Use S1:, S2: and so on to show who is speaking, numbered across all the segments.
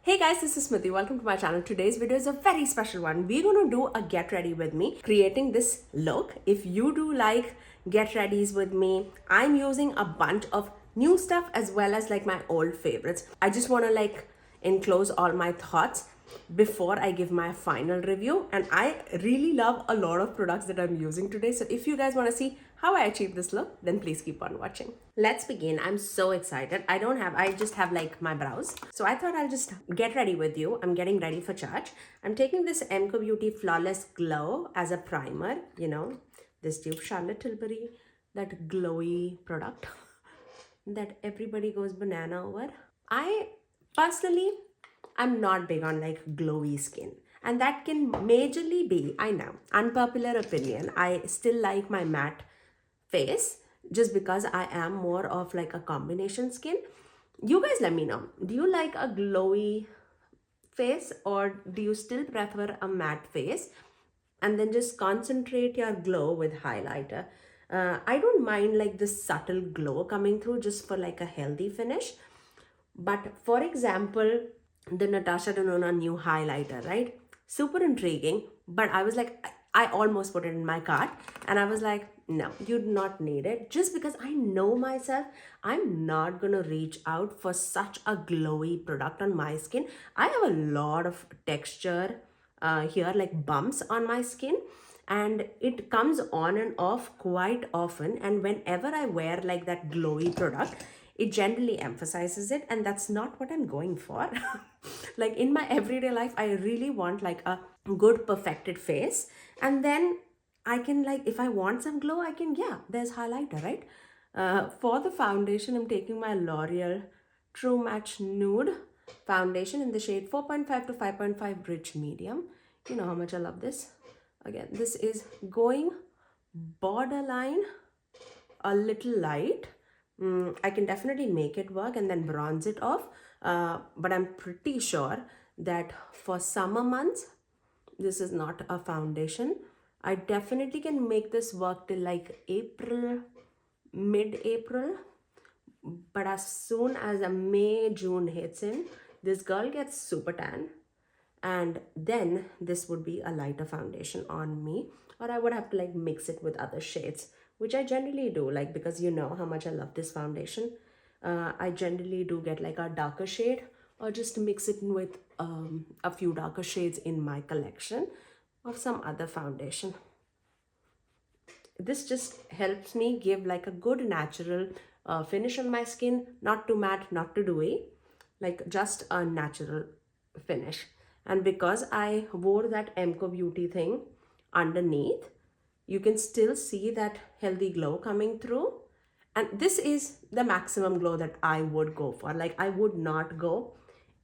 S1: Hey guys, this is Smithy. Welcome to my channel. Today's video is a very special one. We're gonna do a get ready with me, creating this look. If you do like get readies with me, I'm using a bunch of new stuff as well as like my old favorites. I just wanna like enclose all my thoughts before I give my final review, and I really love a lot of products that I'm using today. So if you guys want to see how I achieve this look, then please keep on watching. Let's begin. I'm so excited. I just have like my brows, so I thought I'll just get ready with you. I'm getting ready for church. I'm taking this MCO Beauty Flawless Glow as a primer, this dupe Charlotte Tilbury, that glowy product that everybody goes banana over. I personally, I'm not big on like glowy skin, and that can majorly be, I know, unpopular opinion. I still like my matte face just because I am more of like a combination skin. You guys let me know. Do you like a glowy face, or do you still prefer a matte face? And then just concentrate your glow with highlighter. I don't mind like this subtle glow coming through just for like a healthy finish. But for example, the Natasha Denona new highlighter, right? Super intriguing, but I was like, I almost put it in my cart, and I was like, no, you do not need it. Just because I know myself, I'm not gonna reach out for such a glowy product on my skin. I have a lot of texture here, like bumps on my skin, and it comes on and off quite often. And whenever I wear like that glowy product, it generally emphasizes it, and that's not what I'm going for. Like in my everyday life, I really want like a good perfected face, and then I can, like, if I want some glow, I can, yeah, there's highlighter, right? For the foundation, I'm taking my L'Oreal True Match Nude foundation in the shade 4.5 to 5.5 Rich Medium. You know how much I love this. Again, this is going borderline a little light. I can definitely make it work and then bronze it off. But I'm pretty sure that for summer months, this is not a foundation. I definitely can make this work till like April, mid-April. But as soon as a May, June hits in, this girl gets super tan. And then this would be a lighter foundation on me, or I would have to like mix it with other shades, which I generally do, like, because you know how much I love this foundation. I generally do get like a darker shade, or just mix it with a few darker shades in my collection of some other foundation. This just helps me give like a good natural finish on my skin, not too matte, not too dewy, like just a natural finish. And because I wore that MCO Beauty thing underneath, you can still see that healthy glow coming through. And this is the maximum glow that I would go for. Like, I would not go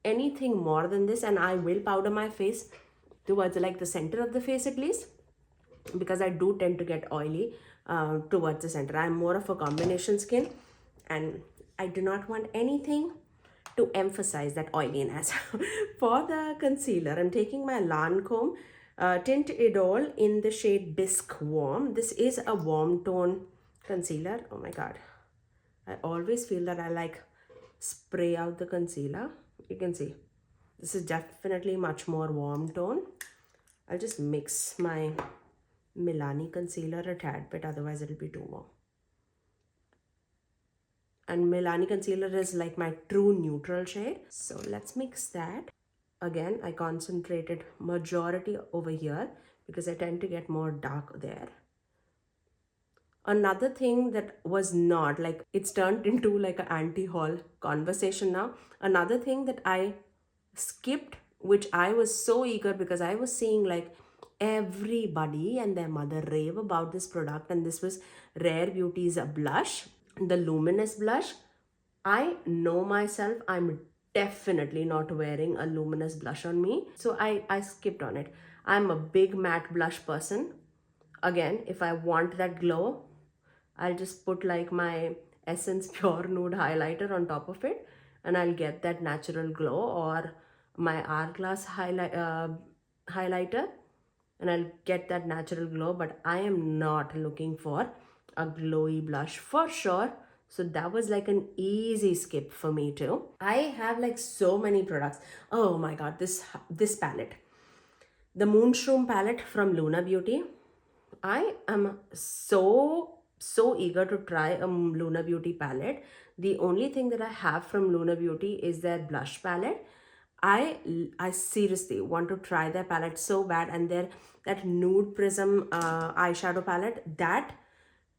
S1: anything more than this, and I will powder my face towards like the center of the face at least, because I do tend to get oily towards the center. I'm more of a combination skin, and I do not want anything to emphasize that oiliness. For the concealer, I'm taking my Lancome Tint Idole in the shade Bisque Warm. This is a warm tone concealer. Oh my god, I always feel that I like spray out the concealer. You can see this is definitely much more warm tone. I'll just mix my Milani concealer a tad bit, otherwise it'll be too warm. And Milani concealer is like my true neutral shade. So let's mix that. Again, I concentrated majority over here because I tend to get more dark there. Another thing that was not, like, it's turned into like an anti-haul conversation now. Another thing that I skipped, which I was so eager because I was seeing like everybody and their mother rave about this product, and this was Rare Beauty's blush, the luminous blush. I know myself, I'm definitely not wearing a luminous blush on me, so I skipped on it. I'm a big matte blush person. Again, if I want that glow, I'll just put like my Essence Pure Nude highlighter on top of it, and I'll get that natural glow, or my Hourglass highlighter, and I'll get that natural glow. But I am not looking for a glowy blush for sure. So that was like an easy skip for me too. I have like so many products. Oh my god, this palette, the Moonshroom palette from Luna Beauty. I am so eager to try a Luna Beauty palette. The only thing that I have from Luna Beauty is their blush palette. I seriously want to try their palette so bad, and their that nude prism eyeshadow palette, that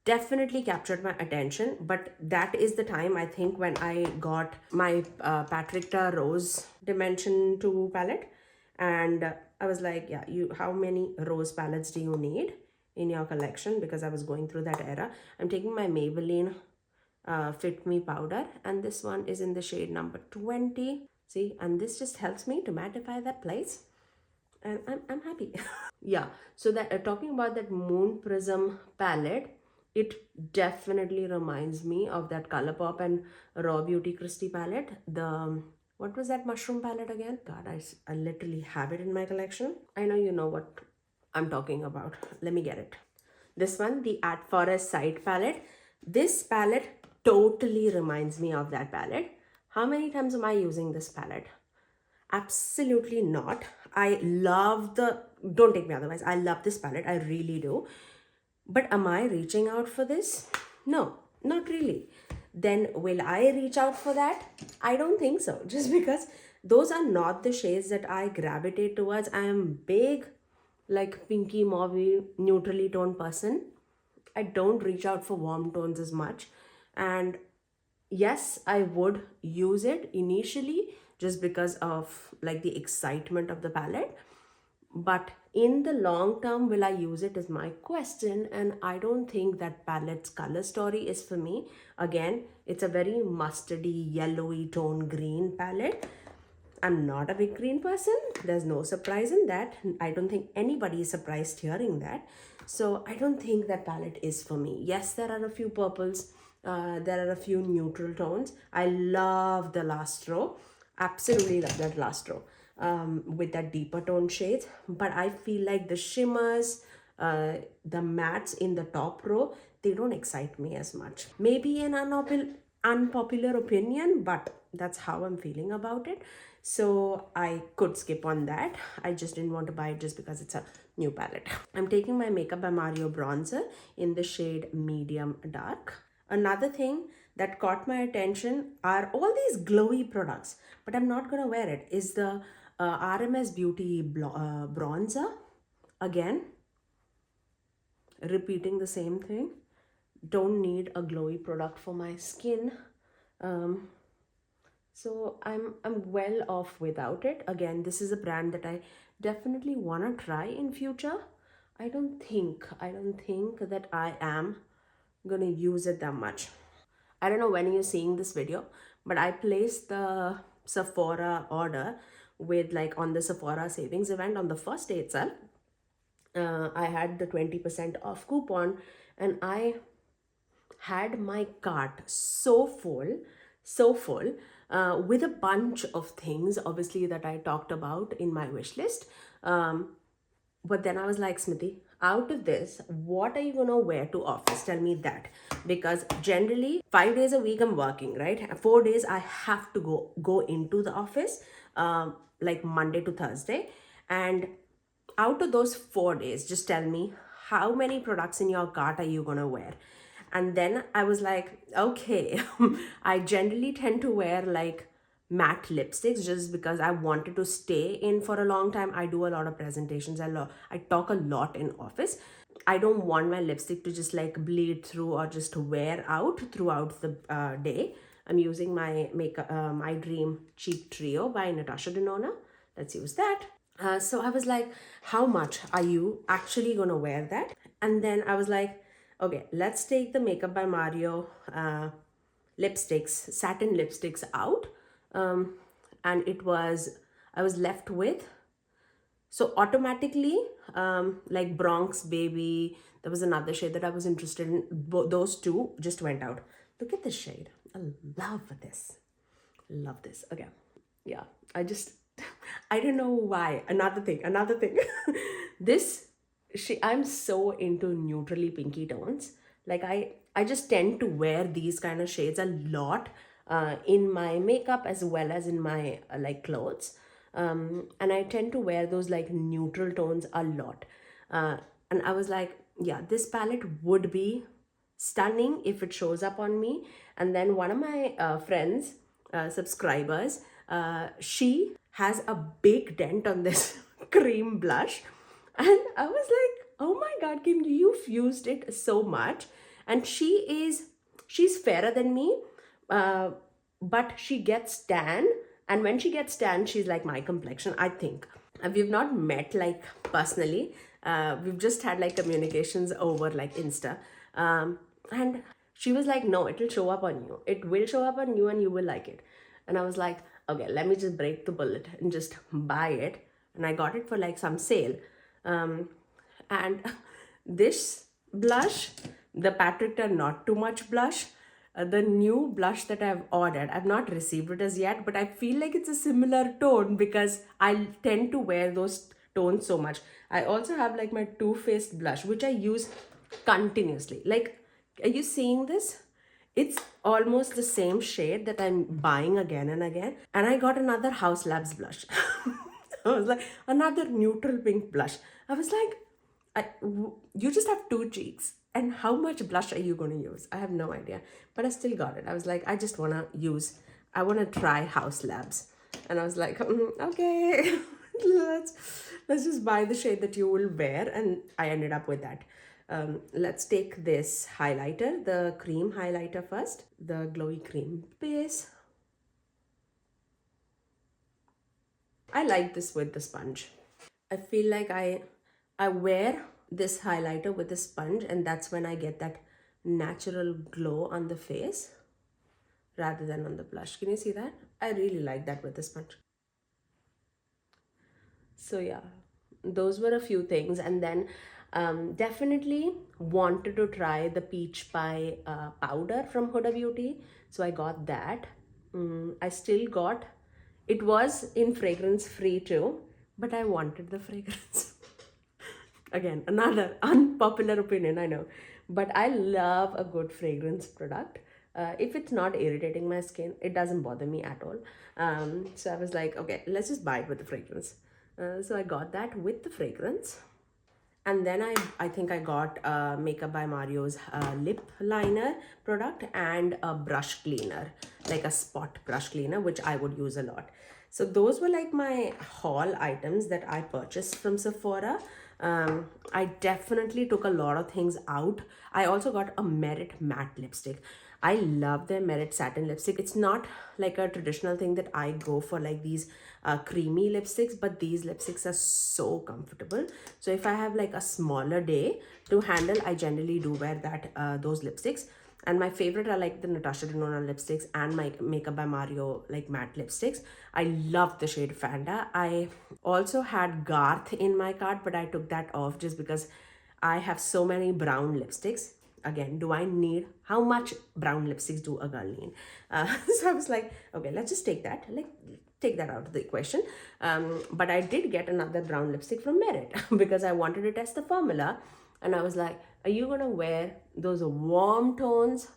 S1: definitely captured my attention. But that is the time, I think, when I got my Patrickta Rose Dimension 2 palette. And I was like, yeah, how many rose palettes do you need in your collection? Because I was going through that era. I'm taking my Maybelline Fit Me powder, and this one is in the shade number 20. See, and this just helps me to mattify that place, and I'm happy. Yeah, so that talking about that Moon Prism palette, it definitely reminds me of that Colourpop and Raw Beauty Christie palette. The what was that mushroom palette again? God, I literally have it in my collection. I know you know what I'm talking about. Let me get it. This one, the At Forest Side palette. This palette totally reminds me of that palette. How many times am I using this palette? Absolutely not. I love don't take me otherwise, I love this palette, I really do. But am I reaching out for this? No, not really. Then will I reach out for that? I don't think so. Just because those are not the shades that I gravitate towards. I am big, like pinky mauve, neutrally toned person. I don't reach out for warm tones as much. And yes, I would use it initially just because of like the excitement of the palette. But in the long term, will I use it is my question. And I don't think that palette's color story is for me. Again, it's a very mustardy, yellowy tone green palette. I'm not a big green person. There's no surprise in that. I don't think anybody is surprised hearing that. So I don't think that palette is for me. Yes, there are a few purples. There are a few neutral tones. I love the last row. Absolutely love that last row with that deeper tone shades. But I feel like the shimmers, the mattes in the top row, they don't excite me as much. Maybe an unpopular opinion, but that's how I'm feeling about it. So I could skip on that. I just didn't want to buy it just because it's a new palette. I'm taking my Makeup by Mario bronzer in the shade medium dark. Another thing that caught my attention are all these glowy products, but I'm not gonna wear it, is the RMS Beauty bronzer. Again, repeating the same thing. Don't need a glowy product for my skin. So I'm well off without it. Again, this is a brand that I definitely want to try in future. I don't think that I am gonna use it that much. I don't know when you're seeing this video, but I placed the Sephora order with like on the Sephora savings event on the first day itself. I had the 20% off coupon, and I had my cart so full with a bunch of things, obviously, that I talked about in my wish list. But then I was like, Smithy, out of this, what are you gonna wear to office? Tell me that. Because generally 5 days a week I'm working, right? 4 days I have to go into the office, like Monday to Thursday. And out of those 4 days, just tell me, how many products in your cart are you gonna wear? And then I was like, okay, I generally tend to wear like matte lipsticks just because I wanted to stay in for a long time. I do a lot of presentations. I talk a lot in office. I don't want my lipstick to just like bleed through or just wear out throughout the day. I'm using my My Dream Cheek Trio by Natasha Denona. Let's use that. So I was like, how much are you actually gonna wear that? And then I was like, okay, let's take the Makeup by Mario lipsticks, satin lipsticks out. And I was left with, so automatically, like Bronx Baby, there was another shade that I was interested in. Those two just went out. Look at this shade. I love this. Love this. Okay. Yeah. I don't know why. Another thing. I'm so into neutrally pinky tones. Like I just tend to wear these kind of shades a lot in my makeup as well as in my like clothes. And I tend to wear those like neutral tones a lot. And I was like, yeah, this palette would be stunning if it shows up on me. And then one of my friends, subscribers, she has a big dent on this cream blush. And I was like, oh my god, Kim, you've used it so much. And she's fairer than me, uh, but she gets tan. And when she gets tan, she's like my complexion, I think. We've not met like personally. We've just had like communications over like Insta. And she was like, no, it'll show up on you. It will show up on you and you will like it. And I was like, okay, let me just break the bullet and just buy it. And I got it for like some sale. And this blush, the Patrick Not Too Much blush, the new blush that I've ordered, I've not received it as yet, but I feel like it's a similar tone because I tend to wear those tones so much. I also have like my Too Faced blush, which I use continuously. Like, are you seeing this? It's almost the same shade that I'm buying again and again. And I got another House Labs blush. I was like, another neutral pink blush. I was like, you just have two cheeks. And how much blush are you going to use? I have no idea. But I still got it. I was like, I want to try House Labs. And I was like, okay, let's just buy the shade that you will wear. And I ended up with that. Let's take this highlighter, the cream highlighter first, the glowy cream base. I like this with the sponge. I feel like I wear this highlighter with a sponge, and that's when I get that natural glow on the face rather than on the blush. Can you see that? I really like that with the sponge. So yeah, those were a few things. And then definitely wanted to try the peach pie powder from Huda Beauty. So I got that. I still got, it was in fragrance free too, but I wanted the fragrance. Again, another unpopular opinion, I know, but I love a good fragrance product. If it's not irritating my skin, it doesn't bother me at all. So I was like, okay, let's just buy it with the fragrance. So I got that with the fragrance. And then I think I got Makeup by Mario's lip liner product and a brush cleaner, like a spot brush cleaner, which I would use a lot. So those were like my haul items that I purchased from Sephora. I definitely took a lot of things out. I also got a Merit matte lipstick. I love their Merit satin lipstick. It's not like a traditional thing that I go for, like these creamy lipsticks, but these lipsticks are so comfortable. So if I have like a smaller day to handle, I generally do wear that those lipsticks. And my favorite are like the Natasha Denona lipsticks and my Makeup by Mario like matte lipsticks. I love the shade Fanda. I also had Garth in my cart, but I took that off just because I have so many brown lipsticks. Again, do I need, how much brown lipsticks do a girl need? So I was like, okay, let's just take that, like take that out of the equation. But I did get another brown lipstick from Merit because I wanted to test the formula. And I was like, are you gonna wear those warm tones,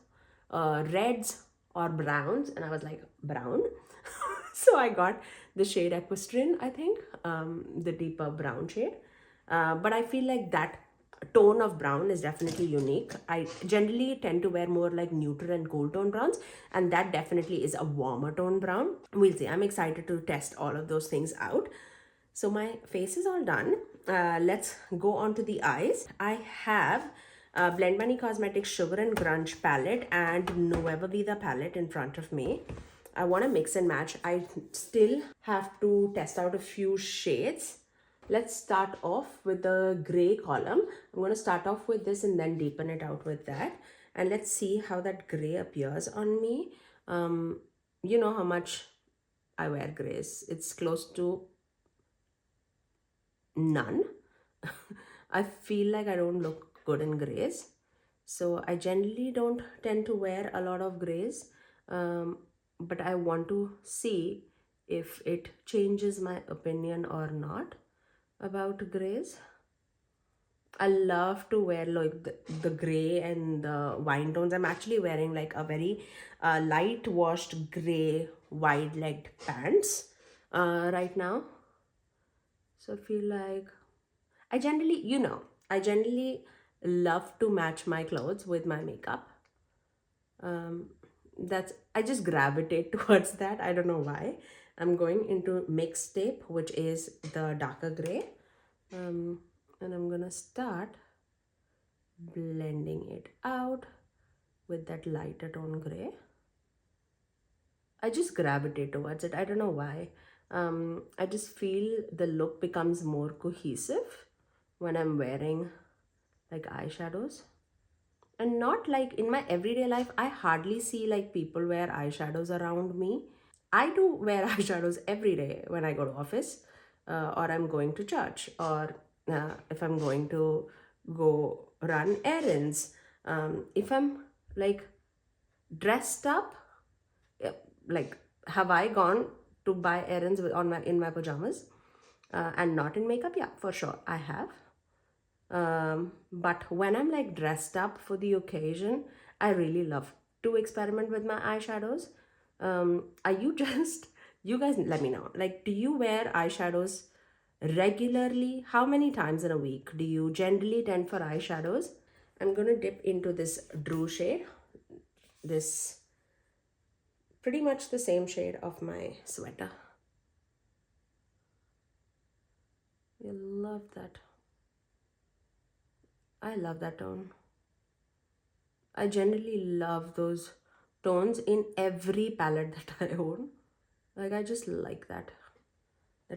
S1: reds or browns? And I was like, brown. So I got the shade Equestrian, I think, the deeper brown shade. But I feel like that tone of brown is definitely unique. I generally tend to wear more like neutral and cool tone browns, and that definitely is a warmer tone brown. We'll see. I'm excited to test all of those things out. So my face is all done. Let's go on to the eyes. I have Blend Bunny Cosmetics Sugar and Grunge palette and Nueva Vida palette in front of me. I want to mix and match. I still have to test out a few shades. Let's start off with the gray column. I'm going to start off with this and then deepen it out with that. And let's see how that gray appears on me. You know how much I wear grays. It's close to none. I feel like I don't look good in grays. So I generally don't tend to wear a lot of grays. But I want to see if it changes my opinion or not about grays. I love to wear like the gray and the wine tones. I'm actually wearing like a very light washed gray wide legged pants right now. So I feel like I generally, I generally love to match my clothes with my makeup. That's I just gravitate towards that. I don't know why. I'm going into mixtape, which is the darker gray. And I'm gonna start blending it out with that lighter tone gray. I just gravitate towards it. I don't know why. I just feel the look becomes more cohesive when I'm wearing like eyeshadows. And not like in my everyday life, I hardly see like people wear eyeshadows around me. I do wear eyeshadows every day when I go to office, or I'm going to church, or if I'm going to go run errands. If I'm like dressed up, uh, like have I gone to buy errands on my in my pajamas and not in makeup? Yeah, for sure I have. But when I'm like dressed up for the occasion, I really love to experiment with my eyeshadows. Are you just, you guys let me know. Like, do you wear eyeshadows regularly? How many times in a week do you generally tend for eyeshadows? I'm gonna dip into this Drew shade. This pretty much the same shade of my sweater. You love that. I love that tone. I generally love those tones in every palette that I own. Like I just like that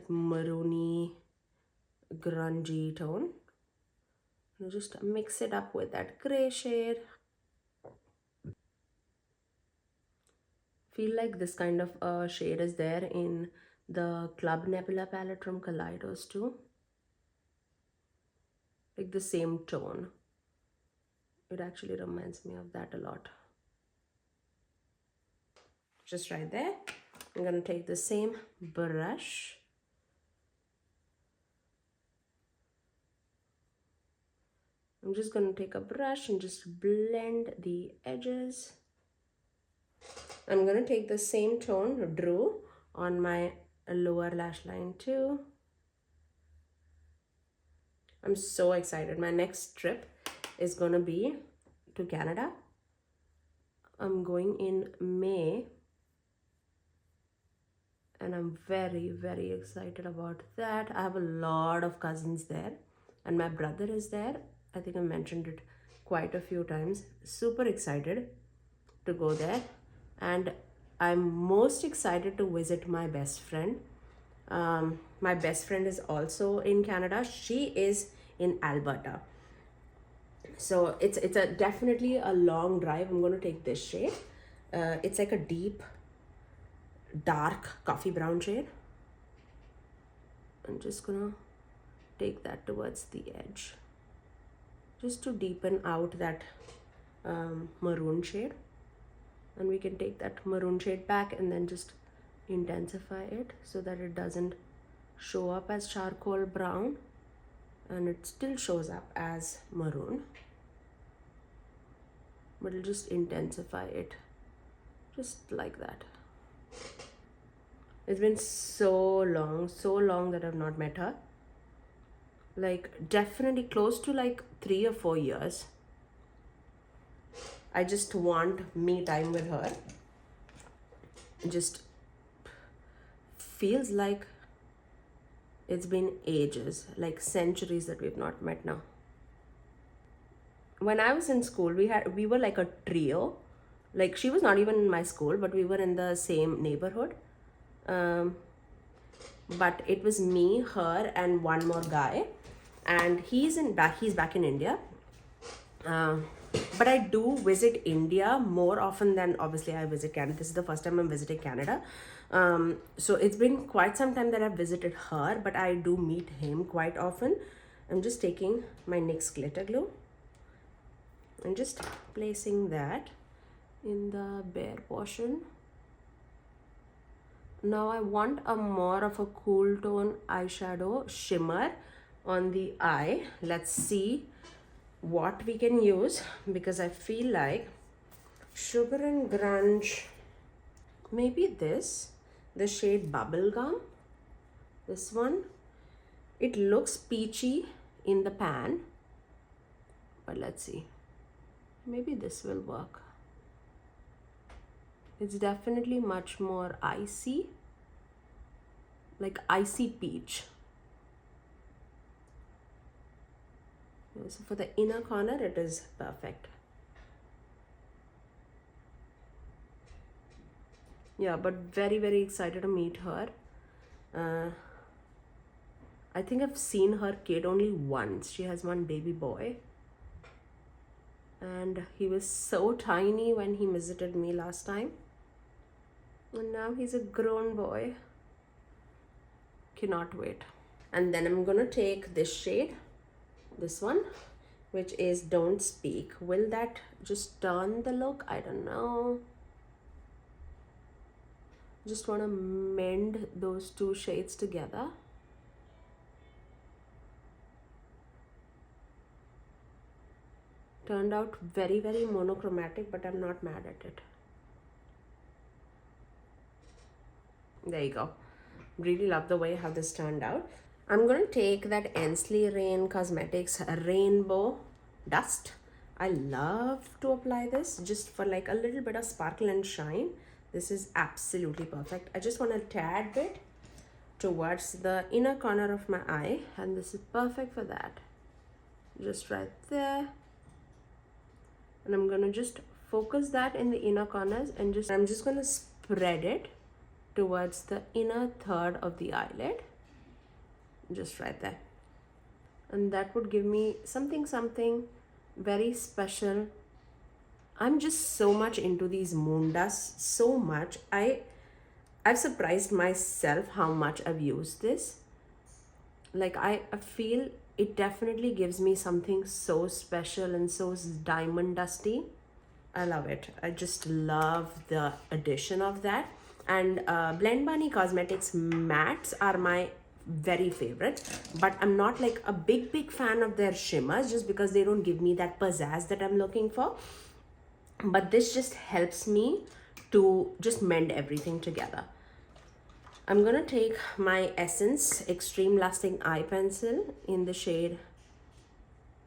S1: maroony, grungy tone. And just mix it up with that gray shade. Feel like this kind of shade is there in the Club Nebula palette from Kaleidos too. Like the same tone. It actually reminds me of that a lot. Just right there. I'm gonna take the same brush. I'm just gonna take a brush and just blend the edges. I'm gonna take the same tone, Drew, on my lower lash line too. I'm so excited. My next trip is gonna be to Canada. I'm going in May. And I'm very, very excited about that. I have a lot of cousins there, and my brother is there. I think I mentioned it quite a few times. Super excited to go there, and I'm most excited to visit my best friend. My best friend is also in Canada. She is in Alberta. So it's a definitely a long drive. I'm going to take this shade. It's like a deep dark coffee brown shade. I'm just gonna take that towards the edge just to deepen out that maroon shade, and we can take that maroon shade back and then just intensify it so that it doesn't show up as charcoal brown and it still shows up as maroon, but it'll just intensify it just like that. It's been so long that I've not met her. Like definitely close to like 3 or 4 years. I just want me time with her. It just feels like it's been ages, like centuries that we've not met now. When I was in school, we were like a trio. Like she was not even in my school, but we were in the same neighborhood. But it was me, her, and one more guy, and he's back in India. But I do visit India more often than obviously I visit Canada. This is the first time I'm visiting Canada. So it's been quite some time that I've visited her, but I do meet him quite often. I'm just taking my NYX glitter glue and just placing that in the bare portion. Now I want a more of a cool tone eyeshadow shimmer on the eye. Let's see what we can use, because I feel like Sugar and Grunge, maybe the shade Bubblegum, this one. It looks peachy in the pan, but let's see. Maybe this will work. It's definitely much more icy, like icy peach. So for the inner corner, it is perfect. Yeah, but very, very excited to meet her. I think I've seen her kid only once. She has one baby boy. And he was so tiny when he visited me last time. And now he's a grown boy. Cannot wait. And then I'm gonna take this shade, this one, which is Don't Speak. Will that just turn the look? I don't know. Just want to mend those two shades together. Turned out very, very monochromatic, but I'm not mad at it. There you go. Really love the way how this turned out. I'm going to take that Ensley Rain Cosmetics Rainbow Dust. I love to apply this just for like a little bit of sparkle and shine. This is absolutely perfect. I just want a tad bit towards the inner corner of my eye, and this is perfect for that. Just right there. And I'm going to just focus that in the inner corners, and I'm just going to spread it towards the inner third of the eyelid, just right there. And that would give me something very special. I'm just so much into these moon dusts, so much. I've surprised myself how much I've used this. Like I feel it definitely gives me something so special and so diamond dusty. I love it. I just love the addition of that. And Blend Bunny Cosmetics mattes are my very favorite, but I'm not like a big fan of their shimmers, just because they don't give me that pizzazz that I'm looking for. But this just helps me to just mend everything together. I'm gonna take my Essence Extreme Lasting Eye Pencil in the shade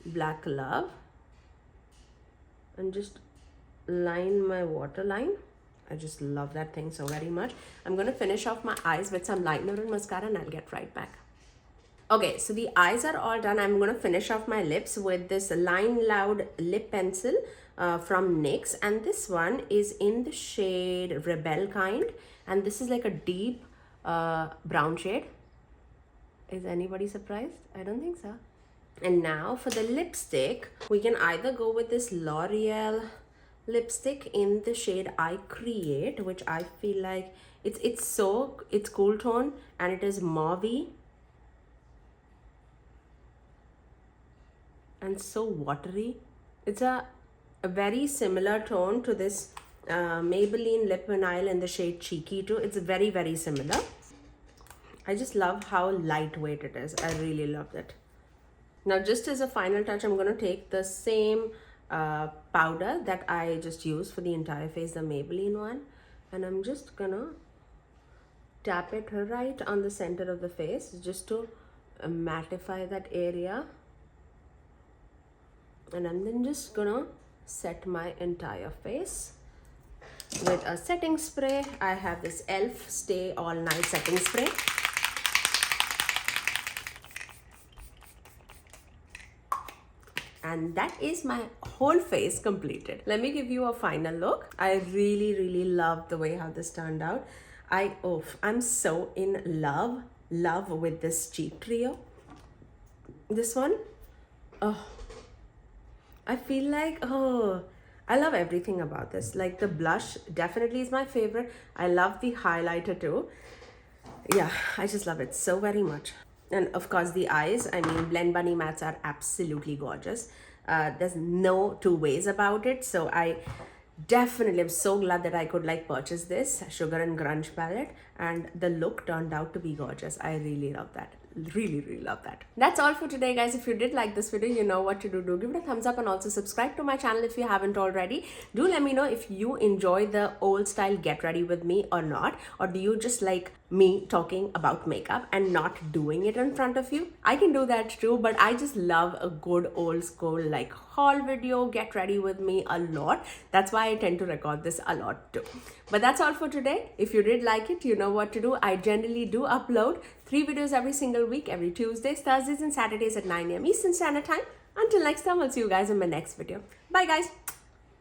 S1: Black Love and just line my waterline. I just love that thing so very much. I'm gonna finish off my eyes with some liner and mascara, and I'll get right back. Okay, so the eyes are all done. I'm gonna finish off my lips with this Line Loud lip pencil from NYX, and this one is in the shade Rebel Kind, and this is like a deep brown shade. Is anybody surprised? I don't think so. And now for the lipstick, we can either go with this L'Oreal lipstick in the shade I Create, which I feel like it's cool tone and it is mauvey and so watery. It's a very similar tone to this Maybelline Lip Vinyl in the shade Cheeky too. It's very, very similar. I just love how lightweight it is. I really love it. Now, just as a final touch, I'm going to take the same powder that I just used for the entire face, the Maybelline one, and I'm just going to tap it right on the center of the face just to mattify that area. And I'm then just going to set my entire face with a setting spray. I have this e.l.f. Stay All Night setting spray. And that is my whole face completed. Let me give you a final look. I really, really love the way how this turned out. I'm so in love with this cheek trio. This one, I feel like, I love everything about this. Like the blush definitely is my favorite. I love the highlighter too. Yeah, I just love it so very much. And of course the eyes, I mean, Blend Bunny mattes are absolutely gorgeous. There's no two ways about it. So I definitely am so glad that I could like purchase this Sugar and Grunge palette. and the look turned out to be gorgeous. I really love that. Really love that. That's all for today, guys. If you did like this video, you know what to do. Give it a thumbs up and also subscribe to my channel if you haven't already. Do let me know if you enjoy the old style get ready with me or not, or do you just like me talking about makeup and not doing it in front of you? I can do that too, but I just love a good old school like haul video, get ready with me a lot. That's why I tend to record this a lot too. But that's all for today. If you did like it, you know what to do. I generally do upload 3 videos every single week, every Tuesdays, Thursdays and Saturdays at 9 AM Eastern Standard Time. Until next time, I'll see you guys in my next video. Bye guys.